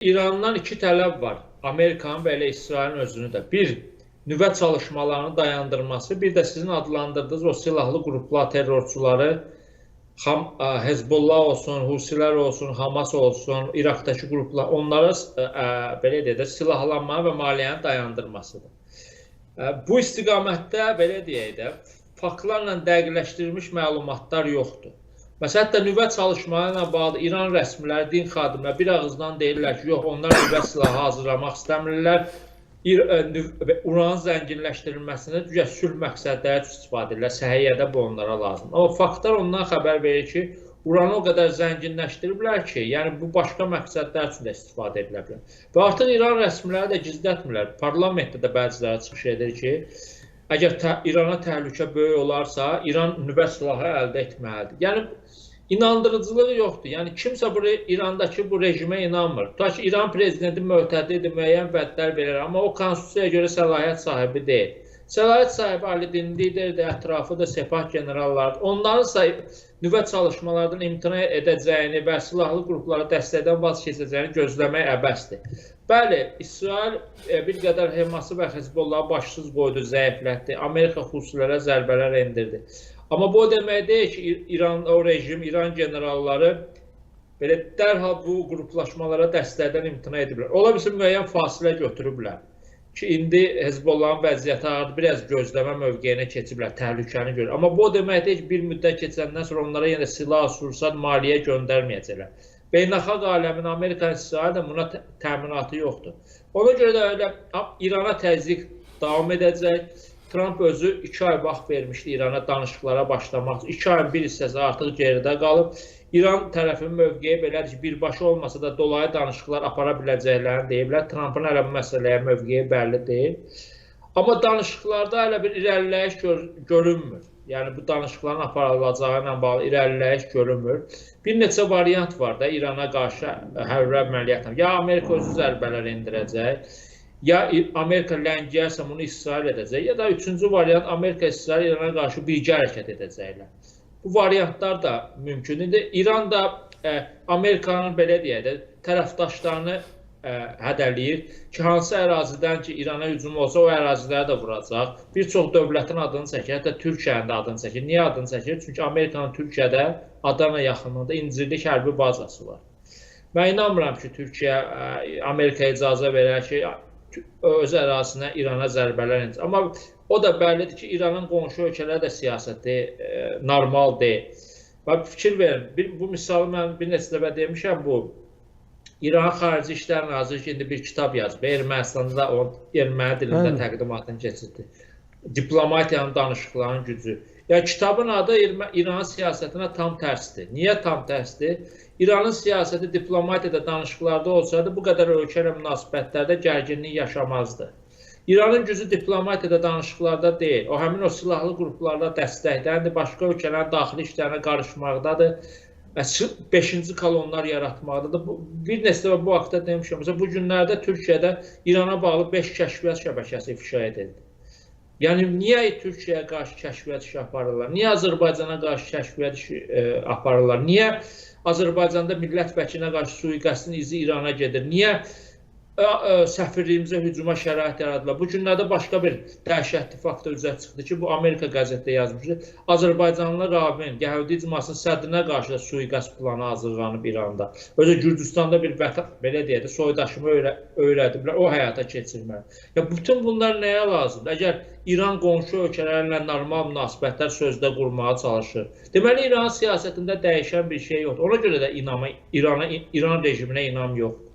İrandan iki tələb var. Amerikanın və elə İsrailin özünü də. Bir, nüvə çalışmalarını dayandırması, bir də sizin adlandırdığınız o silahlı qruplar, terrorçuları, Hezbollah olsun, Husilər olsun, Hamas olsun, İraqdakı qruplar, onlara belə deyək də, silahlanma və maliyyəni dayandırmasıdır. Bu istiqamətdə, belə deyək də, faktlarla dəqiqləşdirilmiş məlumatlar yoxdur. Məsələn, hətta nüvə çalışmaları ilə bağlı İran rəsmiləri, din xadimləri bir ağızdan deyirlər ki, yox, onlar nüvə silahı hazırlamaq istəmirlər. Uranın zənginləşdirilməsini sülh məqsədləri üçün istifadə edirlər. Səhiyyədə bu onlara lazım. Amma faktlar ondan xəbər verir ki, uranı o qədər zənginləşdiriblər ki, yəni bu başqa məqsədlər üçün də istifadə edilə bilər. Və artıq İran rəsmiləri də gizlətmirlər. Parlamentdə də bəziləri çıxış edir ki, əgər İrana təhlükə böyük olarsa, İran nüvə silahı əldə etməlidir. Yəni, inandırıcılığı yoxdur. Yəni, kimsə İrandakı bu rejimə inanmır. Ta ki, İran prezidenti mötədidir, müəyyən vədlər verir, amma o konstitusiyaya görə səlahiyyət sahibi deyil. Səlahiyyət sahibi Ali Din liderdir, ətrafı da sepah generallardır. Onların nüvə çalışmalardan imtina edəcəyini və silahlı qruplara dəstəkdən vaz keçəcəyini gözləmək əbəsdir. Bəli, İsrail bir qədər Həması və Hezbollahı başsız qoydu, zəiflətdi. Amerika Husilərə zərbələr endirdi. Amma bu demək deyil ki, o rejim, İran generalları belə dərhal bu qruplaşmalara dəstəkdən imtina ediblər. Ola bilsin, müəyyən fasilə götürüblər ki, indi Hezbollahın vəziyyəti ağırdır, biraz gözləmə mövqeyinə keçiblər, təhlükəni görür. Amma bu demək deyil ki, bir müddət keçəndən sonra onlara yenə silah, sursat, maliyyə göndərməyəcəklər. Beynəlxalq aləmin, Amerika, İsrail də buna təminatı yoxdur. Ona görə də öyle İrana təzyiq davam edəcək. Trump özü 2 ay vaxt vermişdi İrana danışıqlara başlamaq. 2 ayın bir hissəsi artıq geridə qalıb. İran tərəfinin mövqeyi belədir ki, birbaşa olmasa da dolayı danışıqlar apara biləcəklərini deyiblər. Trumpın hələ bu məsələyə mövqeyi bəlli deyil. Amma danışıqlarda hələ bir irəliləyiş görünmür. Yəni, bu danışıqların aparılacağı ilə bağlı irəliləyiş görünmür. Bir neçə variant var da İrana qarşı hərbi əməliyyatla. Ya Amerika özü zərbələr endirəcək, ya Amerika ləngiyərsə bunu İsrail edəcək, ya da üçüncü variant Amerika, İsrail, İrana qarşı birgə hərəkət edəcəklər. Bu variantlar da mümkündür. İran da Amerikanın belə deyək də tərəfdaşlarını hədələyir ki, hansı ərazidən ki, İrana hücum olsa o əraziləri də vuracaq. Bir çox dövlətin adını çəkir, hətta Türkiyənin də adını çəkir. Niyə adını çəkir? Çünki Amerikanın Türkiyədə Adana yaxınlığında incirlik hərbi bazası var. Mən inanmıram ki, Türkiyə Amerikaya icazə verər ki, öz ərazisinə İrana zərbələr endir. Amma o da bəllidir ki, İranın qonşu ölkələrdə siyasəti normal deyil. Fikir verin, bu misalı mən bir neçə dəfə demişəm, bu İran Xarici İşlər Naziri ki, indi bir kitab yazıb, Ermənistanda da o erməni dilində təqdimatını keçirdi. Diplomatiyanın, danışıqların gücü. Yəni, kitabın adı İranın siyasətinə tam tərsdir. Niyə tam tərsdir? İranın siyasəti diplomatiyada, danışıqlarda olsaydı, bu qədər ölkə ilə münasibətlərdə gərginlik yaşamazdı. İranın gücü diplomatiyada, danışıqlarda deyil. O, həmin o silahlı qruplarla dəstəkdəndir, başqa ölkələrin daxili işlərinə qarışmaqdadır, 5-ci kolonlar yaratmaqdadır. Bir neçə bu haqda demişəm, bu günlərdə Türkiyədə İrana bağlı 5 kəşfiyyat şəbəkəsi ifşa edildi. Yəni, niyə Türkiyəyə qarşı kəşfiyyat işi aparırlar? Niyə Azərbaycana qarşı kəşfiyyat işi aparırlar? Niyə Azərbaycanda millət vəkilinə qarşı sui-qəsdin izi İrana gedir? Niyə səfirliyimizə hücuma şərait yaradırlar? Bu günlərdə başqa bir dəhşətli faktor üzə çıxdı ki, bu Amerika qəzetdə yazmışdı. Azərbaycanlı rabin, Yəhudi icmasının sədrinə qarşı da sui-qəsd planı hazırlanıb İranda. Özə Gürcüstanda bir belə deyək də, soydaşımı öyrədiblər, o həyata keçirməli. Bütün bunlar nəyə lazımdır? Əgər İran qonşu ölkələrlə normal münasibətlər sözdə qurmağa çalışır. Deməli, İran siyasətində dəyişən bir şey yoxdur. Ona görə də İran rejiminə inam yoxdur.